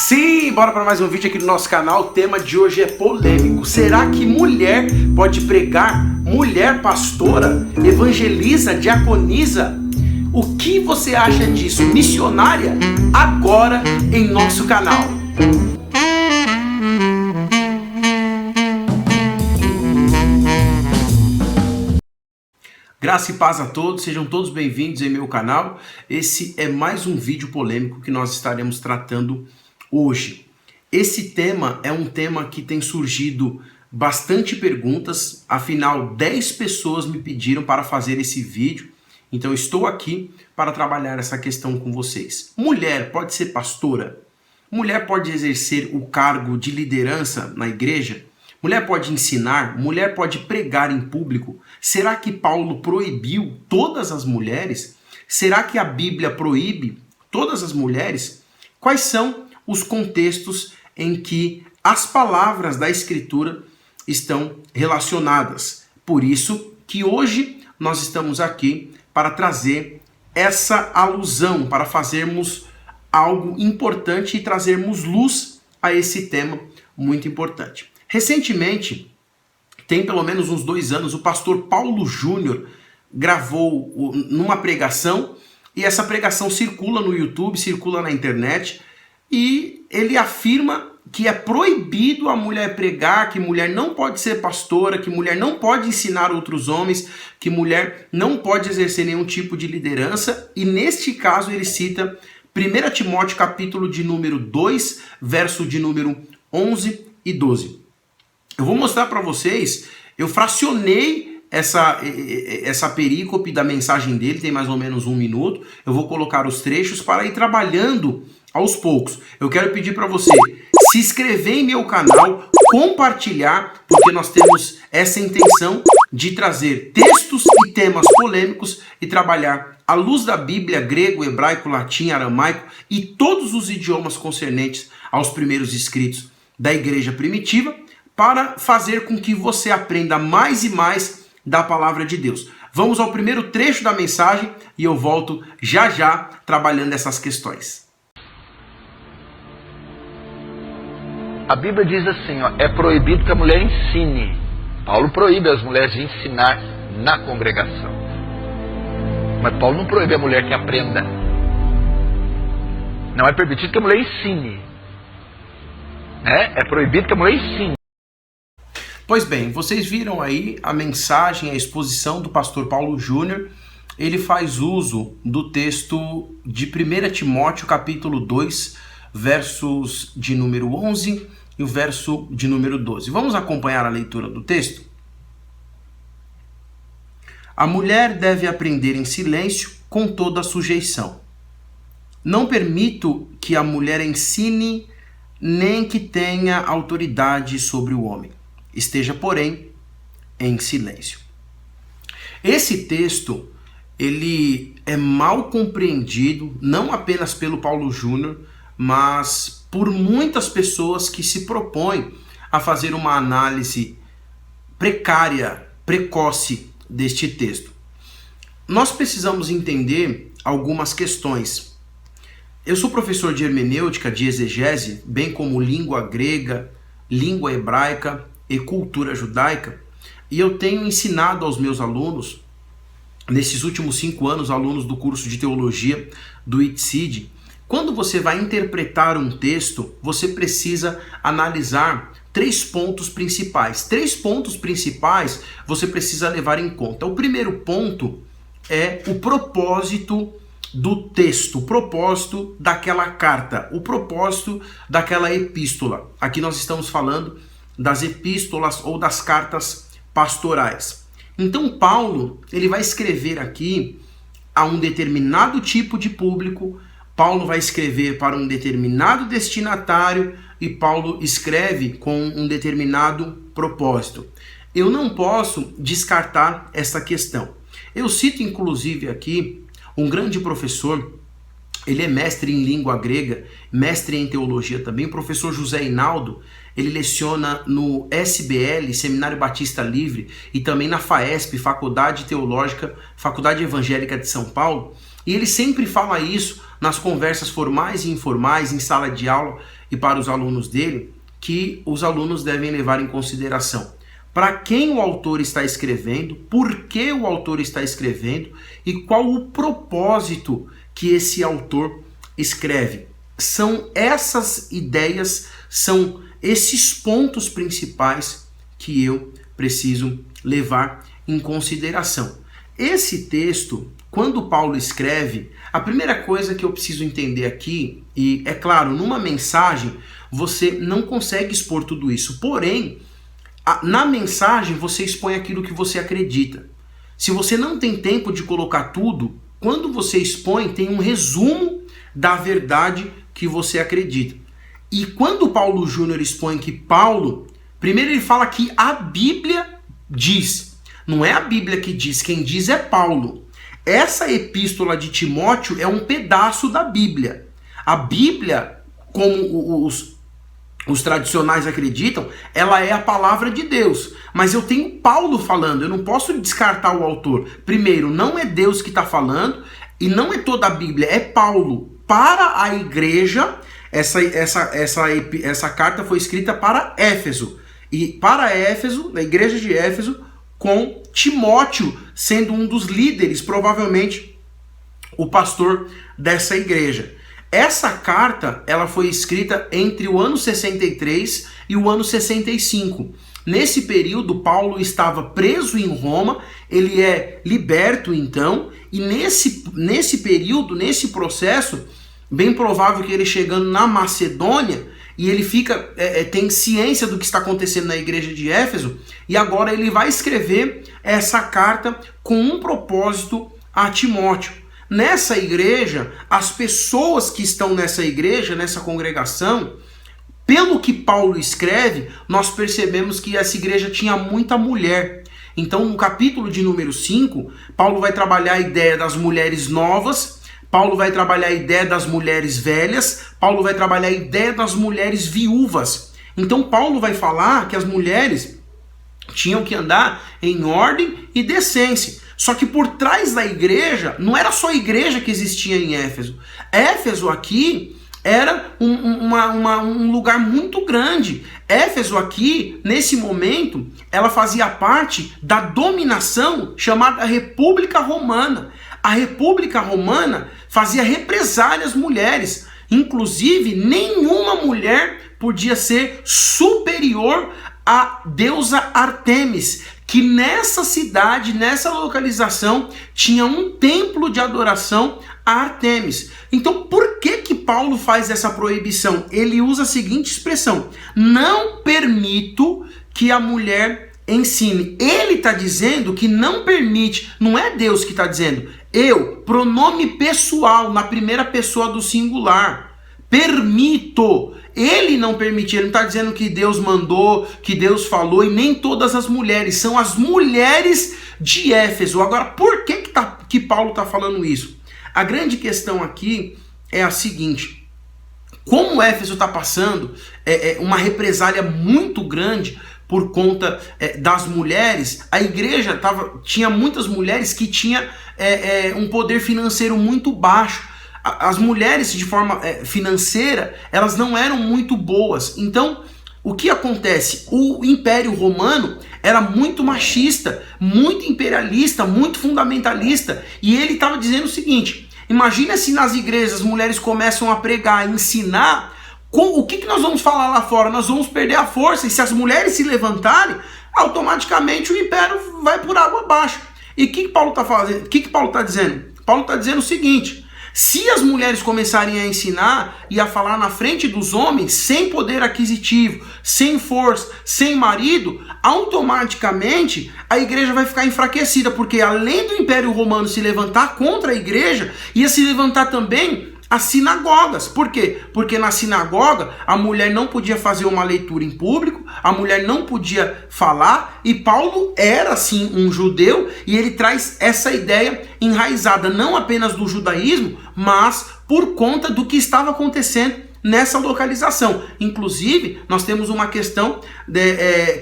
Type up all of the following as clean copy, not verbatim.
Sim, bora para mais um vídeo aqui no nosso canal. O tema de hoje é polêmico. Será que mulher pode pregar? Mulher pastora? Evangeliza? Diaconiza? O que você acha disso? Missionária? Agora em nosso canal. Graça e paz a todos, sejam todos bem-vindos em meu canal. Esse é mais um vídeo polêmico que nós estaremos tratando hoje. Esse tema é um tema que tem surgido bastante perguntas, afinal 10 pessoas me pediram para fazer esse vídeo, então estou aqui para trabalhar essa questão com vocês. Mulher pode ser pastora? Mulher pode exercer o cargo de liderança na igreja? Mulher pode ensinar? Mulher pode pregar em público? Será que Paulo proibiu todas as mulheres? Será que a Bíblia proíbe todas as mulheres? Quais são os contextos em que as palavras da Escritura estão relacionadas? Por isso que hoje nós estamos aqui para trazer essa alusão, para fazermos algo importante e trazermos luz a esse tema muito importante. Recentemente, tem pelo menos uns 2 anos, o pastor Paulo Júnior gravou numa pregação e essa pregação circula no YouTube, circula na internet e ele afirma que é proibido a mulher pregar, que mulher não pode ser pastora, que mulher não pode ensinar outros homens, que mulher não pode exercer nenhum tipo de liderança e neste caso ele cita 1 Timóteo capítulo de número 2, verso de número 11 e 12. Eu vou mostrar para vocês, eu fracionei essa perícope da mensagem dele, tem mais ou menos 1 minuto. Eu vou colocar os trechos para ir trabalhando aos poucos. Eu quero pedir para você se inscrever em meu canal, compartilhar, porque nós temos essa intenção de trazer textos e temas polêmicos e trabalhar à luz da Bíblia, grego, hebraico, latim, aramaico e todos os idiomas concernentes aos primeiros escritos da igreja primitiva, para fazer com que você aprenda mais e mais da palavra de Deus. Vamos ao primeiro trecho da mensagem e eu volto já já trabalhando essas questões. A Bíblia diz assim, ó, é proibido que a mulher ensine. Paulo proíbe as mulheres de ensinar na congregação. Mas Paulo não proíbe a mulher que aprenda. Não é permitido que a mulher ensine. É proibido que a mulher ensine. Pois bem, vocês viram aí a mensagem, a exposição do pastor Paulo Júnior. Ele faz uso do texto de 1 Timóteo capítulo 2, versos de número 11 e o verso de número 12. Vamos acompanhar a leitura do texto? A mulher deve aprender em silêncio com toda a sujeição. Não permito que a mulher ensine nem que tenha autoridade sobre o homem. Esteja, porém, em silêncio. Esse texto, ele é mal compreendido, não apenas pelo Paulo Júnior, mas por muitas pessoas que se propõem a fazer uma análise precária, precoce deste texto. Nós precisamos entender algumas questões. Eu sou professor de hermenêutica, de exegese, bem como língua grega, língua hebraica e cultura judaica, e eu tenho ensinado aos meus alunos, nesses últimos 5 anos, alunos do curso de teologia do ITSID, quando você vai interpretar um texto, você precisa analisar 3 pontos principais. 3 pontos principais você precisa levar em conta. O primeiro ponto é o propósito do texto, o propósito daquela carta, o propósito daquela epístola. Aqui nós estamos falando das epístolas ou das cartas pastorais. Então Paulo, ele vai escrever aqui a um determinado tipo de público, Paulo vai escrever para um determinado destinatário e Paulo escreve com um determinado propósito. Eu não posso descartar essa questão. Eu cito inclusive aqui um grande professor, ele é mestre em língua grega, mestre em teologia também, o professor José Hinaldo. Ele leciona no SBL, Seminário Batista Livre, e também na FAESP, Faculdade Teológica, Faculdade Evangélica de São Paulo. E ele sempre fala isso nas conversas formais e informais, em sala de aula. e para os alunos dele que os alunos devem levar em consideração. Para quem o autor está escrevendo, por que o autor está escrevendo e qual o propósito que esse autor escreve. São essas ideias, são esses pontos principais que eu preciso levar em consideração. Esse texto, quando Paulo escreve, a primeira coisa que eu preciso entender aqui, e é claro, numa mensagem você não consegue expor tudo isso, porém, na mensagem você expõe aquilo que você acredita. Se você não tem tempo de colocar tudo, quando você expõe, tem um resumo da verdade que você acredita. E quando Paulo Júnior expõe que Paulo, primeiro ele fala que a Bíblia diz. Não é a Bíblia que diz, quem diz é Paulo. Essa epístola de Timóteo é um pedaço da Bíblia. A Bíblia, como os tradicionais acreditam, ela é a palavra de Deus. Mas eu tenho Paulo falando, eu não posso descartar o autor. Primeiro, não é Deus que está falando e não é toda a Bíblia, é Paulo. Para a igreja, essa carta foi escrita para Éfeso. E para Éfeso, na igreja de Éfeso, com Timóteo sendo um dos líderes, provavelmente o pastor dessa igreja. Essa carta, ela foi escrita entre o ano 63 e o ano 65. Nesse período, Paulo estava preso em Roma, ele é liberto então, e nesse período, nesse processo, bem provável que ele chegando na Macedônia, e ele tem ciência do que está acontecendo na igreja de Éfeso, e agora ele vai escrever essa carta com um propósito a Timóteo. Nessa igreja, as pessoas que estão nessa igreja, nessa congregação, pelo que Paulo escreve, nós percebemos que essa igreja tinha muita mulher. Então, no capítulo de número 5, Paulo vai trabalhar a ideia das mulheres novas, Paulo vai trabalhar a ideia das mulheres velhas, Paulo vai trabalhar a ideia das mulheres viúvas. Então, Paulo vai falar que as mulheres tinham que andar em ordem e decência. Só que por trás da igreja, não era só a igreja que existia em Éfeso. Éfeso aqui era um lugar muito grande. Éfeso aqui, nesse momento, ela fazia parte da dominação chamada República Romana. A República Romana fazia represálias às mulheres. Inclusive, nenhuma mulher podia ser superior à deusa Ártemis, que nessa cidade, nessa localização, tinha um templo de adoração a Ártemis. Então, por que Paulo faz essa proibição? Ele usa a seguinte expressão: não permito que a mulher ensine. Ele está dizendo que não permite, não é Deus que está dizendo. Eu, pronome pessoal, na primeira pessoa do singular, permito. Ele não permitiu, ele não está dizendo que Deus mandou, que Deus falou, e nem todas as mulheres, são as mulheres de Éfeso. Agora, por que Paulo está falando isso? A grande questão aqui é a seguinte: como Éfeso está passando uma represália muito grande por conta das mulheres, a igreja tinha muitas mulheres que tinham um poder financeiro muito baixo. As mulheres, de forma financeira, elas não eram muito boas. Então, o que acontece? O Império Romano era muito machista, muito imperialista, muito fundamentalista. E ele estava dizendo o seguinte: imagina se nas igrejas as mulheres começam a pregar, a ensinar, o que nós vamos falar lá fora? Nós vamos perder a força. E se as mulheres se levantarem, automaticamente o império vai por água abaixo. E o que Paulo está fazendo? O que Paulo está dizendo? Paulo está dizendo o seguinte: se as mulheres começarem a ensinar e a falar na frente dos homens, sem poder aquisitivo, sem força, sem marido, automaticamente a igreja vai ficar enfraquecida, porque além do Império Romano se levantar contra a igreja, ia se levantar também as sinagogas. Por quê? Porque na sinagoga a mulher não podia fazer uma leitura em público, a mulher não podia falar, e Paulo era sim um judeu, e ele traz essa ideia enraizada não apenas do judaísmo, mas por conta do que estava acontecendo nessa localização. Inclusive, nós temos uma questão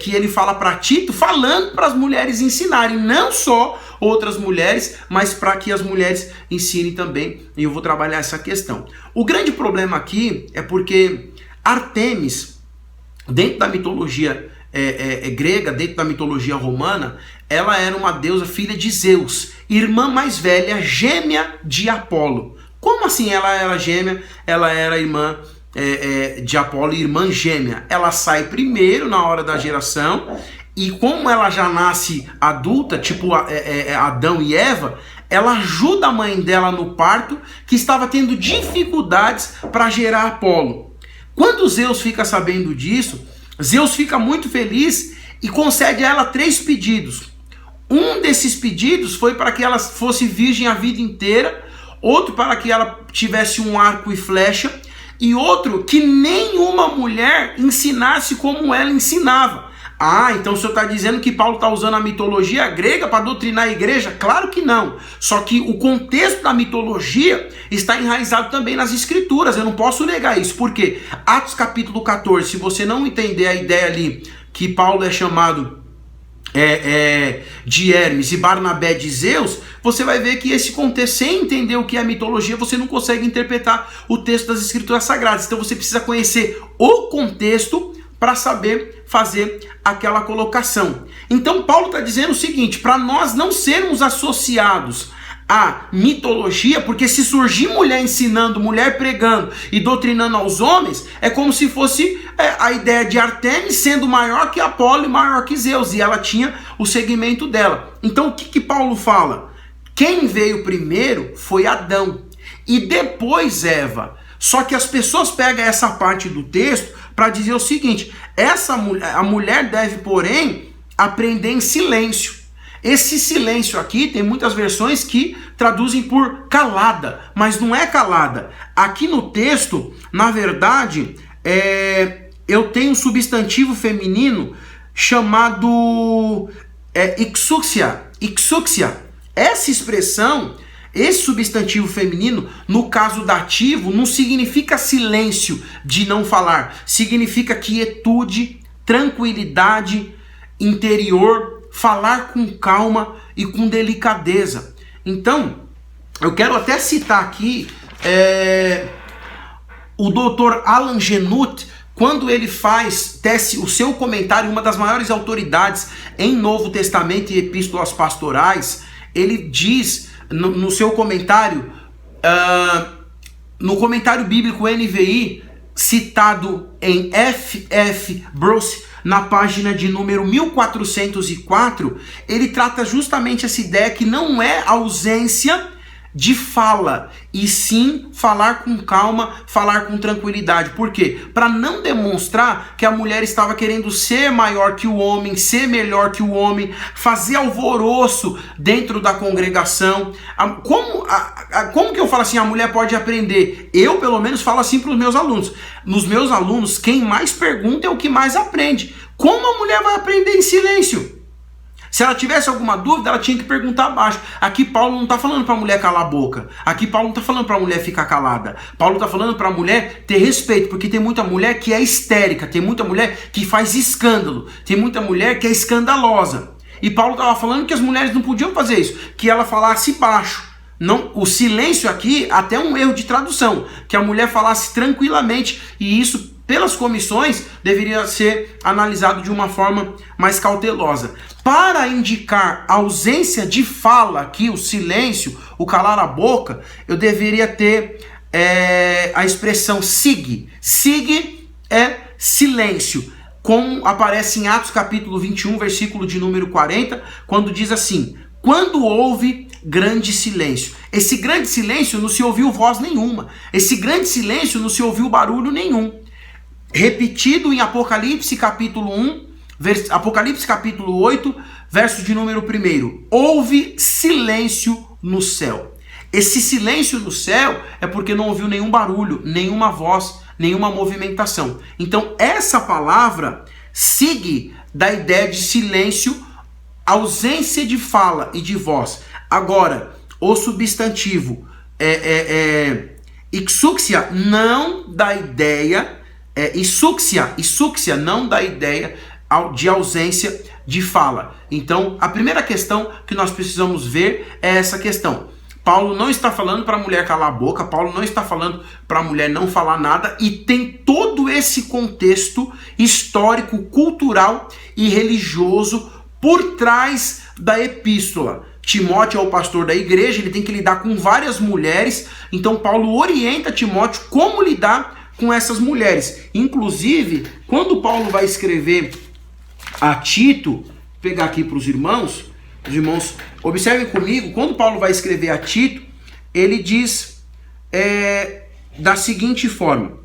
que ele fala para Tito, falando para as mulheres ensinarem, não só outras mulheres, mas para que as mulheres ensinem também, e eu vou trabalhar essa questão. O grande problema aqui é porque Ártemis, dentro da mitologia grega, dentro da mitologia romana, ela era uma deusa filha de Zeus, irmã mais velha, gêmea de Apolo. Como assim ela era gêmea? Ela era irmã de Apolo, irmã gêmea. Ela sai primeiro na hora da geração, e como ela já nasce adulta, tipo Adão e Eva, ela ajuda a mãe dela no parto, que estava tendo dificuldades para gerar Apolo. Quando Zeus fica sabendo disso, Zeus fica muito feliz e concede a ela 3 pedidos. Um desses pedidos foi para que ela fosse virgem a vida inteira, outro para que ela tivesse um arco e flecha, e outro que nenhuma mulher ensinasse como ela ensinava. Ah, então o senhor está dizendo que Paulo está usando a mitologia grega para doutrinar a igreja? Claro que não. Só que o contexto da mitologia está enraizado também nas escrituras. Eu não posso negar isso. Por quê? Atos capítulo 14, se você não entender a ideia ali que Paulo é chamado de Hermes e Barnabé de Zeus, você vai ver que esse contexto, sem entender o que é mitologia, você não consegue interpretar o texto das escrituras sagradas. Então você precisa conhecer o contexto para saber fazer aquela colocação. Então Paulo está dizendo o seguinte: para nós não sermos associados à mitologia, porque se surgir mulher ensinando, mulher pregando e doutrinando aos homens, é como se fosse a ideia de Ártemis sendo maior que Apolo e maior que Zeus, e ela tinha o segmento dela. Então o que Paulo fala? Quem veio primeiro foi Adão e depois Eva. Só que as pessoas pegam essa parte do texto para dizer o seguinte: a mulher deve, porém, aprender em silêncio. Esse silêncio aqui, tem muitas versões que traduzem por calada, mas não é calada. Aqui no texto, na verdade, eu tenho um substantivo feminino chamado ixuxia. Essa expressão, esse substantivo feminino, no caso dativo, não significa silêncio de não falar. Significa quietude, tranquilidade interior, falar com calma e com delicadeza. Então, eu quero até citar aqui o Dr. Alan Genut, quando ele tece o seu comentário, uma das maiores autoridades em Novo Testamento e epístolas pastorais, ele diz no seu comentário, no comentário bíblico NVI, citado em F.F. Bruce, na página de número 1404, ele trata justamente essa ideia que não é ausência de fala, e sim falar com calma, falar com tranquilidade. Por quê? Para não demonstrar que a mulher estava querendo ser maior que o homem, ser melhor que o homem, fazer alvoroço dentro da congregação. Como que eu falo assim, a mulher pode aprender? Eu, pelo menos, falo assim para os meus alunos. Nos meus alunos, quem mais pergunta é o que mais aprende. Como a mulher vai aprender em silêncio? Se ela tivesse alguma dúvida, ela tinha que perguntar abaixo. Aqui Paulo não está falando para a mulher calar a boca. Aqui Paulo não está falando para a mulher ficar calada. Paulo está falando para a mulher ter respeito, porque tem muita mulher que é histérica, tem muita mulher que faz escândalo, tem muita mulher que é escandalosa. E Paulo estava falando que as mulheres não podiam fazer isso, que ela falasse baixo. Não, o silêncio aqui, até um erro de tradução, que a mulher falasse tranquilamente, e isso, pelas comissões, deveria ser analisado de uma forma mais cautelosa. Para indicar a ausência de fala aqui, o silêncio, o calar a boca, eu deveria ter a expressão sig. Sig é silêncio, como aparece em Atos capítulo 21, versículo de número 40, quando diz assim: quando houve grande silêncio. Esse grande silêncio não se ouviu voz nenhuma. Esse grande silêncio não se ouviu barulho nenhum. Repetido em Apocalipse capítulo 1, Apocalipse capítulo 8, verso de número 1. Houve silêncio no céu. Esse silêncio no céu é porque não ouviu nenhum barulho, nenhuma voz, nenhuma movimentação. Então essa palavra sig da ideia de silêncio, ausência de fala e de voz. Agora, o substantivo ixuxia não dá ideia, ixuxia não dá ideia de ausência de fala. Então, a primeira questão que nós precisamos ver é essa questão. Paulo não está falando para a mulher calar a boca, Paulo não está falando para a mulher não falar nada, e tem todo esse contexto histórico, cultural e religioso por trás da epístola. Timóteo é o pastor da igreja, ele tem que lidar com várias mulheres, então Paulo orienta Timóteo como lidar com essas mulheres. Inclusive, quando Paulo vai escrever a Tito, vou pegar aqui para os irmãos observem comigo, quando Paulo vai escrever a Tito, ele diz da seguinte forma: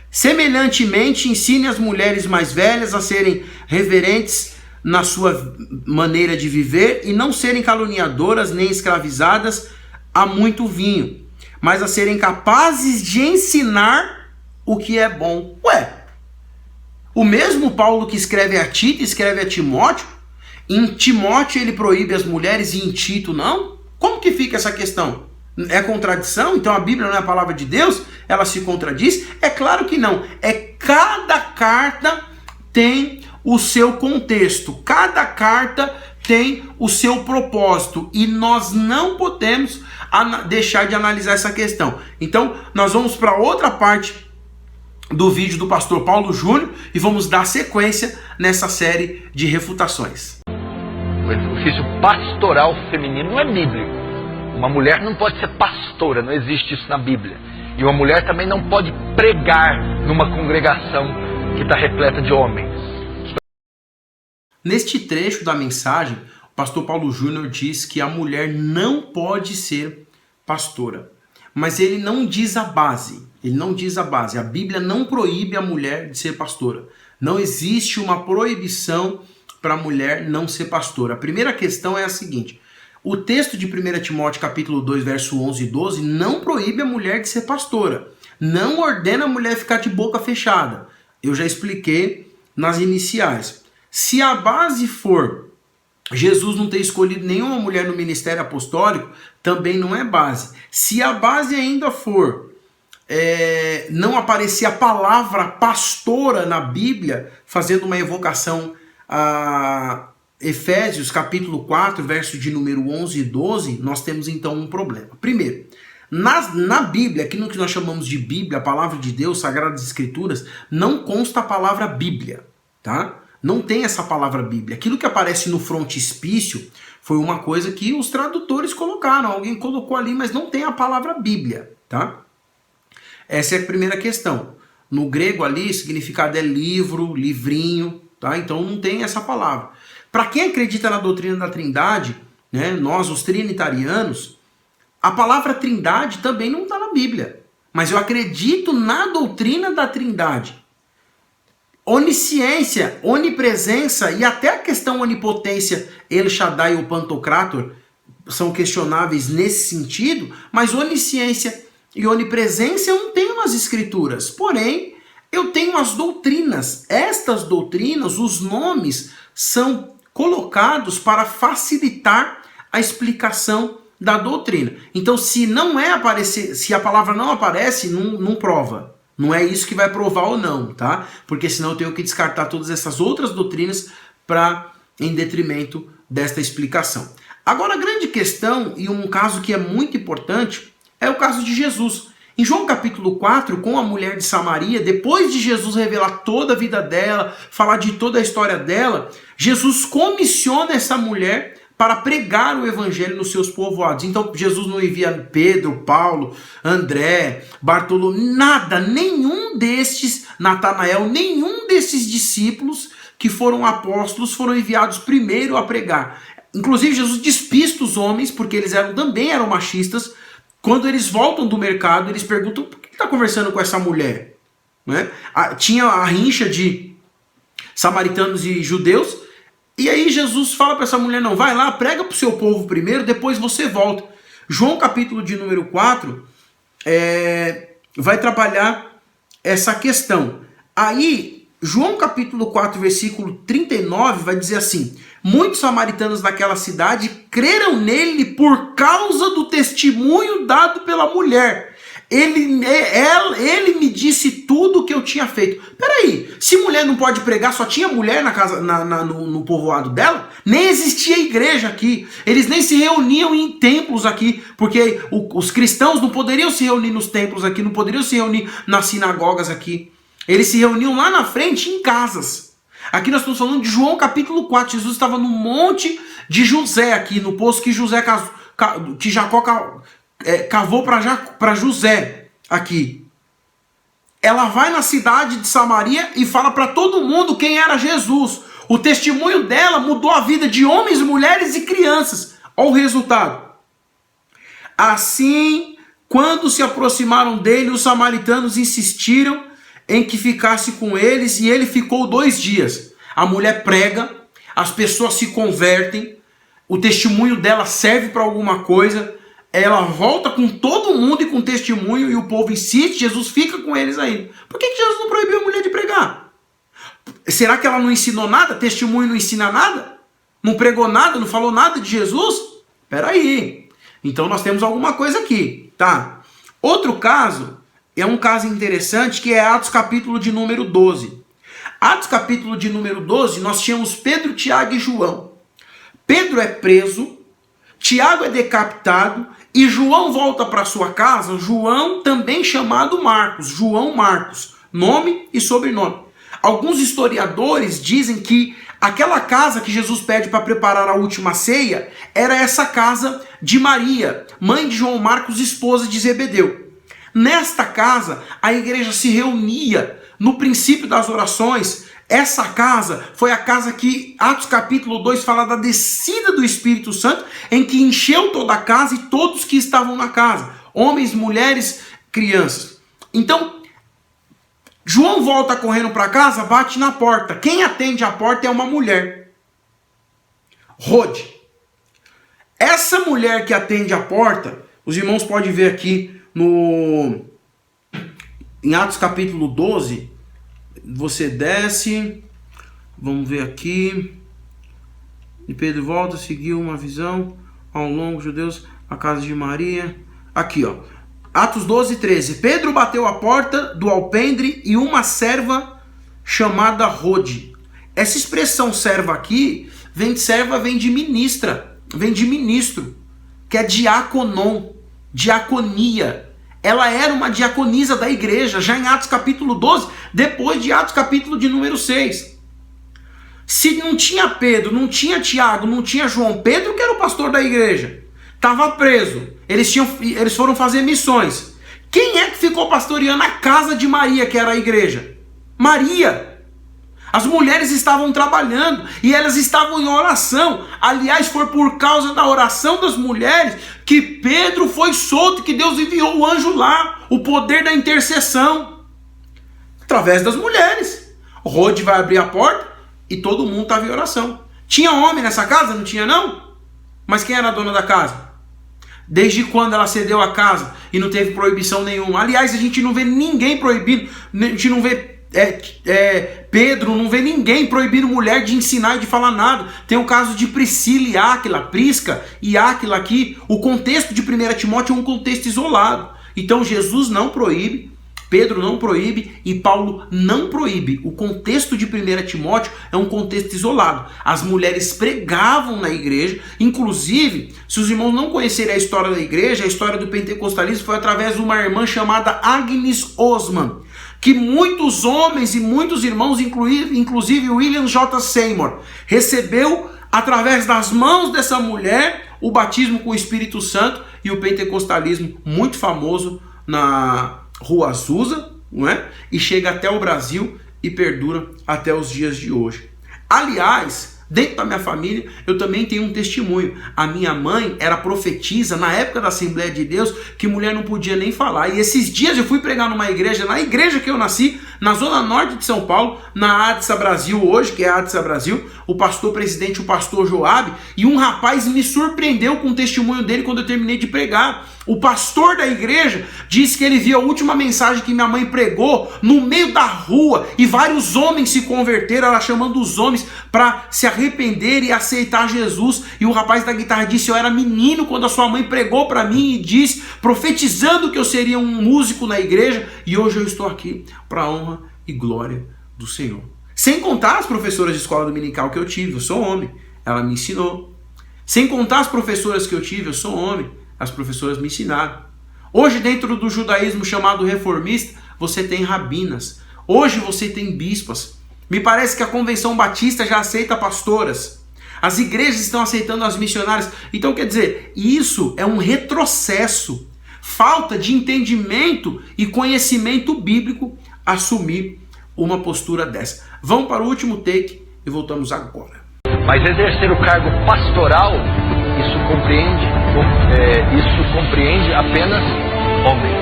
semelhantemente, ensine as mulheres mais velhas a serem reverentes na sua maneira de viver e não serem caluniadoras nem escravizadas a muito vinho, mas a serem capazes de ensinar o que é bom. O mesmo Paulo que escreve a Tito escreve a Timóteo. Em Timóteo ele proíbe as mulheres e em Tito não? Como que fica essa questão? É contradição? Então a Bíblia não é a palavra de Deus? Ela se contradiz? É claro que não. Cada carta tem o seu contexto. Cada carta tem o seu propósito. E nós não podemos deixar de analisar essa questão. Então nós vamos para outra parte do vídeo do pastor Paulo Júnior e vamos dar sequência nessa série de refutações. O exercício pastoral feminino não é bíblico. Uma mulher não pode ser pastora, não existe isso na Bíblia. E uma mulher também não pode pregar numa congregação que está repleta de homens. Neste trecho da mensagem, o pastor Paulo Júnior diz que a mulher não pode ser pastora. Mas ele não diz a base. Ele não diz a base. A Bíblia não proíbe a mulher de ser pastora. Não existe uma proibição para a mulher não ser pastora. A primeira questão é a seguinte: o texto de 1 Timóteo capítulo 2, verso 11 e 12 não proíbe a mulher de ser pastora. Não ordena a mulher ficar de boca fechada. Eu já expliquei nas iniciais. Se a base for Jesus não ter escolhido nenhuma mulher no ministério apostólico, também não é base. Se a base ainda for não aparecer a palavra pastora na Bíblia, fazendo uma evocação a Efésios capítulo 4, verso de número 11 e 12, nós temos então um problema. Primeiro, na Bíblia, aquilo que nós chamamos de Bíblia, a palavra de Deus, Sagradas Escrituras, não consta a palavra Bíblia, tá? Não tem essa palavra Bíblia. Aquilo que aparece no frontispício foi uma coisa que os tradutores colocaram. Alguém colocou ali, mas não tem a palavra Bíblia, tá? Essa é a primeira questão. No grego ali, o significado é livro, livrinho, tá? Então não tem essa palavra. Para quem acredita na doutrina da Trindade, né, nós, os trinitarianos, a palavra Trindade também não está na Bíblia. Mas eu acredito na doutrina da Trindade. Onisciência, onipresença e até a questão onipotência, El Shaddai ou Pantocrator, são questionáveis nesse sentido, mas onisciência e onipresença eu não tenho nas Escrituras. Porém, eu tenho as doutrinas. Estas doutrinas, os nomes, são colocados para facilitar a explicação da doutrina. Então, se a palavra não aparece, não prova. Não é isso que vai provar ou não, tá? Porque senão eu tenho que descartar todas essas outras doutrinas em detrimento desta explicação. Agora, a grande questão, e um caso que é muito importante, é o caso de Jesus. Em João capítulo 4, com a mulher de Samaria, depois de Jesus revelar toda a vida dela, falar de toda a história dela, Jesus comissiona essa mulher para pregar o evangelho nos seus povoados. Então Jesus não envia Pedro, Paulo, André, Bartolomeu, nada, nenhum destes, Natanael, nenhum desses discípulos que foram apóstolos foram enviados primeiro a pregar. Inclusive Jesus despista os homens, porque eles também eram machistas. Quando eles voltam do mercado, eles perguntam: por que está conversando com essa mulher? Né? Tinha a rincha de samaritanos e judeus. E aí Jesus fala para essa mulher: não, vai lá, prega para o seu povo primeiro, depois você volta. João capítulo de número 4 vai trabalhar essa questão. Aí, João capítulo 4, versículo 39 vai dizer assim: muitos samaritanos daquela cidade creram nele por causa do testemunho dado pela mulher. Ele me disse tudo o que eu tinha feito. Peraí, se mulher não pode pregar, só tinha mulher na casa, no povoado dela? Nem existia igreja aqui. Eles nem se reuniam em templos aqui, porque os cristãos não poderiam se reunir nos templos aqui, não poderiam se reunir nas sinagogas aqui. Eles se reuniam lá na frente em casas. Aqui nós estamos falando de João capítulo 4. Jesus estava no monte de José aqui, no poço que Jacó cavou para José aqui. Ela vai na cidade de Samaria e fala para todo mundo quem era Jesus. O testemunho dela mudou a vida de homens, mulheres e crianças. Olha o resultado. Assim, quando se aproximaram dele, os samaritanos insistiram em que ficasse com eles, e ele ficou 2 dias. A mulher prega, as pessoas se convertem, o testemunho dela serve para alguma coisa, ela volta com todo mundo e com testemunho, e o povo insiste, Jesus fica com eles ainda. Por que Jesus não proibiu a mulher de pregar? Será que ela não ensinou nada? Testemunho não ensina nada? Não pregou nada? Não falou nada de Jesus? Peraí. Então nós temos alguma coisa aqui, tá? Outro caso, é um caso interessante, que é Atos capítulo de número 12. Atos capítulo de número 12, nós tínhamos Pedro, Tiago e João. Pedro é preso, Tiago é decapitado e João volta para sua casa. João, também chamado Marcos, João Marcos, nome e sobrenome. Alguns historiadores dizem que aquela casa que Jesus pede para preparar a última ceia era essa casa de Maria, mãe de João Marcos, esposa de Zebedeu. Nesta casa, a igreja se reunia no princípio das orações. Essa casa foi a casa que Atos capítulo 2 fala da descida do Espírito Santo, em que encheu toda a casa e todos que estavam na casa, homens, mulheres, crianças. Então, João volta correndo para casa, bate na porta. Quem atende a porta é uma mulher, Rode. Essa mulher que atende a porta, os irmãos podem ver aqui em Atos capítulo 12, você desce, vamos ver aqui, e Pedro volta, seguiu uma visão ao longo dos judeus, a casa de Maria, aqui ó, Atos 12, 13, Pedro bateu a porta do alpendre e uma serva chamada Rode. Essa expressão serva aqui, vem de ministra, vem de ministro, que é diaconon, diaconia. Ela era uma diaconisa da igreja, já em Atos capítulo 12, depois de Atos capítulo de número 6. Se não tinha Pedro, não tinha Tiago, não tinha João, Pedro que era o pastor da igreja, estava preso, eles foram fazer missões. Quem é que ficou pastoreando a casa de Maria, que era a igreja? Maria. As mulheres estavam trabalhando e elas estavam em oração. Aliás, foi por causa da oração das mulheres que Pedro foi solto, que Deus enviou o anjo lá, o poder da intercessão, através das mulheres. Rode vai abrir a porta e todo mundo estava em oração. Tinha homem nessa casa? Não tinha não? Mas quem era a dona da casa? Desde quando ela cedeu a casa e não teve proibição nenhuma? Aliás, a gente não vê ninguém proibindo, a gente não vê Pedro, não vê ninguém proibindo mulher de ensinar e de falar nada. Tem o caso de Priscila e Áquila, Prisca e Áquila aqui. O contexto de 1 Timóteo é um contexto isolado. Então Jesus não proíbe, Pedro não proíbe e Paulo não proíbe. O contexto de 1 Timóteo é um contexto isolado. As mulheres pregavam na igreja. Inclusive, se os irmãos não conhecerem a história da igreja, a história do pentecostalismo foi através de uma irmã chamada Agnes Osman, que muitos homens e muitos irmãos, inclusive William J. Seymour, recebeu através das mãos dessa mulher o batismo com o Espírito Santo e o pentecostalismo muito famoso na Rua Azusa, não é? E chega até o Brasil e perdura até os dias de hoje. Aliás, dentro da minha família, eu também tenho um testemunho. A minha mãe era profetisa na época da Assembleia de Deus, que mulher não podia nem falar. E esses dias eu fui pregar numa igreja, na igreja que eu nasci, na zona norte de São Paulo, na Adsa Brasil hoje, que é a Adsa Brasil, o pastor presidente, o pastor Joab, e um rapaz me surpreendeu com o testemunho dele quando eu terminei de pregar. O pastor da igreja disse que ele viu a última mensagem que minha mãe pregou no meio da rua e vários homens se converteram, ela chamando os homens para se arrepender arrepender e aceitar Jesus. E o rapaz da guitarra disse: eu era menino quando a sua mãe pregou para mim e disse, profetizando que eu seria um músico na igreja, e hoje eu estou aqui para a honra e glória do Senhor. Sem contar as professoras de escola dominical que eu tive, eu sou homem, ela me ensinou. Sem contar as professoras que eu tive, eu sou homem, as professoras me ensinaram. Hoje, dentro do judaísmo chamado reformista, você tem rabinas. Hoje você tem bispas. Me parece que a Convenção Batista já aceita pastoras. As igrejas estão aceitando as missionárias. Então, quer dizer, isso é um retrocesso. Falta de entendimento e conhecimento bíblico assumir uma postura dessa. Vamos para o último take e voltamos agora. Mas exercer o cargo pastoral, isso compreende apenas homens.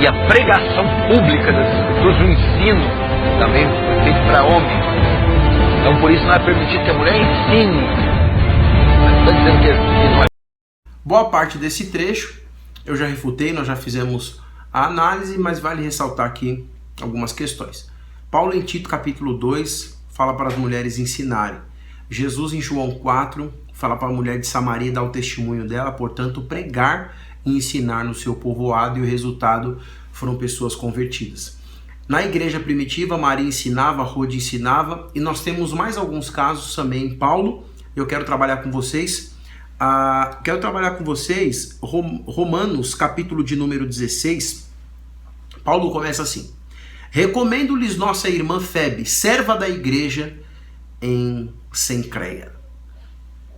E a pregação pública das Escrituras, o ensino, também foi feito para homens. Então por isso não é permitido que a mulher ensine. Mas está dizendo que não é. Boa parte desse trecho eu já refutei, nós já fizemos a análise, mas vale ressaltar aqui algumas questões. Paulo em Tito capítulo 2 fala para as mulheres ensinarem. Jesus em João 4 fala para a mulher de Samaria dar o testemunho dela, portanto pregar e ensinar no seu povoado, e o resultado foram pessoas convertidas. Na igreja primitiva, Maria ensinava, Rode ensinava, e nós temos mais alguns casos também em Paulo. Eu quero trabalhar com vocês. Romanos, capítulo de número 16. Paulo começa assim: recomendo-lhes nossa irmã Febe, serva da igreja em Cencreia.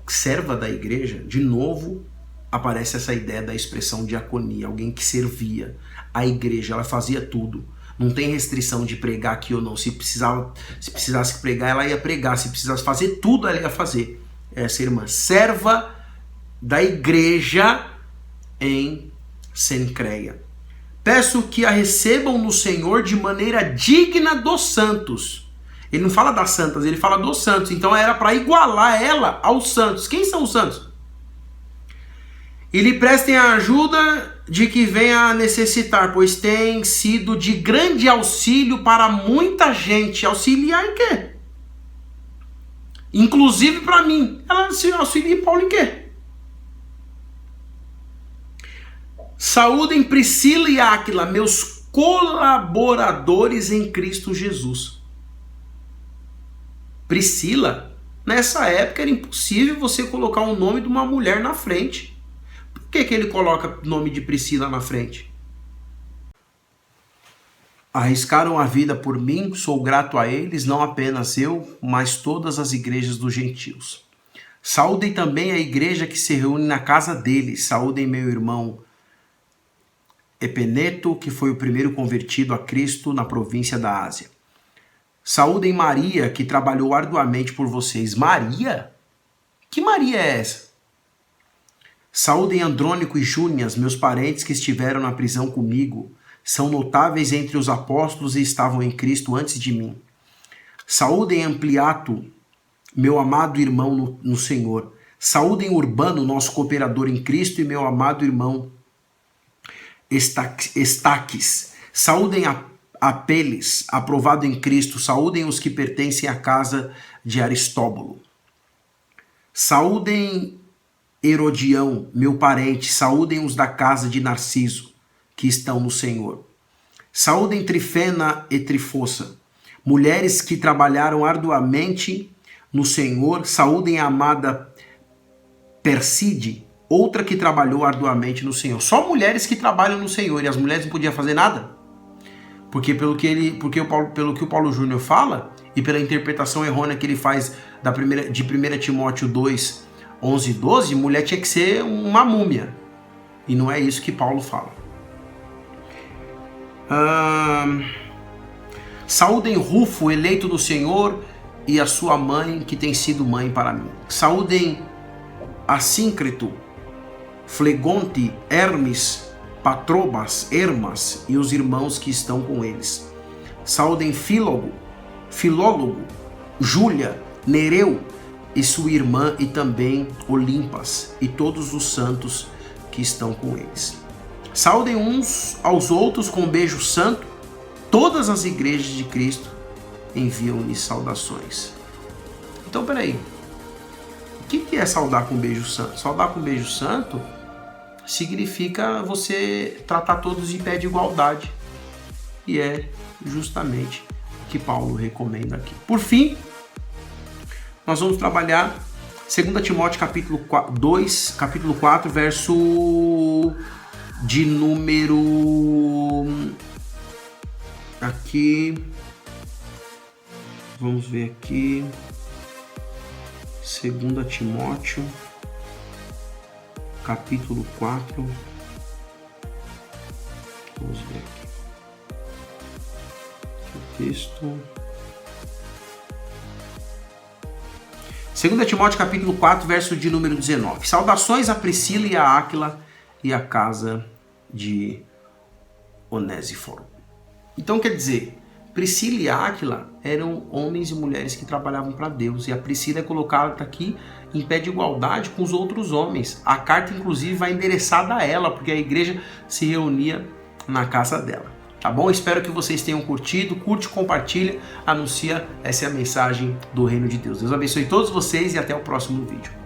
Serva da igreja, de novo aparece essa ideia da expressão diaconia, alguém que servia a igreja, ela fazia tudo. Não tem restrição de pregar aqui ou não. Se precisasse pregar, ela ia pregar. Se precisasse fazer tudo, ela ia fazer. Essa irmã, serva da igreja em Cencreia. Peço que a recebam no Senhor de maneira digna dos santos. Ele não fala das santas, ele fala dos santos. Então era para igualar ela aos santos. Quem são os santos? E lhe prestem a ajuda de que venha a necessitar, pois tem sido de grande auxílio para muita gente. Auxiliar em quê? Inclusive para mim. Ela auxilia Paulo em quê? Saúdem Priscila e Áquila, meus colaboradores em Cristo Jesus. Priscila, nessa época era impossível você colocar o nome de uma mulher na frente. Por que ele coloca o nome de Priscila na frente? Arriscaram a vida por mim, sou grato a eles, não apenas eu, mas todas as igrejas dos gentios. Saúdem também a igreja que se reúne na casa deles. Saúdem meu irmão Epeneto, que foi o primeiro convertido a Cristo na província da Ásia. Saúdem Maria, que trabalhou arduamente por vocês. Maria? Que Maria é essa? Saúdem Andrônico e Júnias, meus parentes que estiveram na prisão comigo. São notáveis entre os apóstolos e estavam em Cristo antes de mim. Saúdem Ampliato, meu amado irmão no Senhor. Saúdem Urbano, nosso cooperador em Cristo, e meu amado irmão Estaques. Saúdem Apeles, aprovado em Cristo. Saúdem os que pertencem à casa de Aristóbulo. Saúdem Herodião, meu parente. Saúdem os da casa de Narciso, que estão no Senhor. Saúdem Trifena e Trifosa, mulheres que trabalharam arduamente no Senhor. Saúdem a amada Perside, outra que trabalhou arduamente no Senhor. Só mulheres que trabalham no Senhor, e as mulheres não podiam fazer nada? Pelo que o Paulo Júnior fala, e pela interpretação errônea que ele faz de 1 Timóteo 2, 11 e 12, mulher tinha que ser uma múmia. E não é isso que Paulo fala. Saúdem Rufo, eleito do Senhor, e a sua mãe, que tem sido mãe para mim. Saúdem Assíncreto, Flegonte, Hermes, Patrobas, Hermas e os irmãos que estão com eles. Saúdem Filólogo, Júlia, Nereu e sua irmã, e também Olimpas e todos os santos que estão com eles. Saúdem uns aos outros com um beijo santo. Todas as igrejas de Cristo enviam-lhes saudações. Então, peraí. O que é saudar com um beijo santo? Saudar com um beijo santo significa você tratar todos em pé de igualdade. E é justamente o que Paulo recomenda aqui. Por fim, nós vamos trabalhar 2 Timóteo capítulo 4, verso de número... Aqui... Vamos ver aqui... 2 Timóteo capítulo 4. Vamos ver aqui. O texto. 2 Timóteo capítulo 4, verso de número 19. Saudações a Priscila e a Áquila e a casa de Onesíforo. Então quer dizer, Priscila e Áquila eram homens e mulheres que trabalhavam para Deus. E a Priscila é colocada aqui em pé de igualdade com os outros homens. A carta, inclusive, vai endereçada a ela, porque a igreja se reunia na casa dela. Tá bom? Espero que vocês tenham curtido. Curte, compartilha, anuncia. Essa é a mensagem do Reino de Deus. Deus abençoe todos vocês e até o próximo vídeo.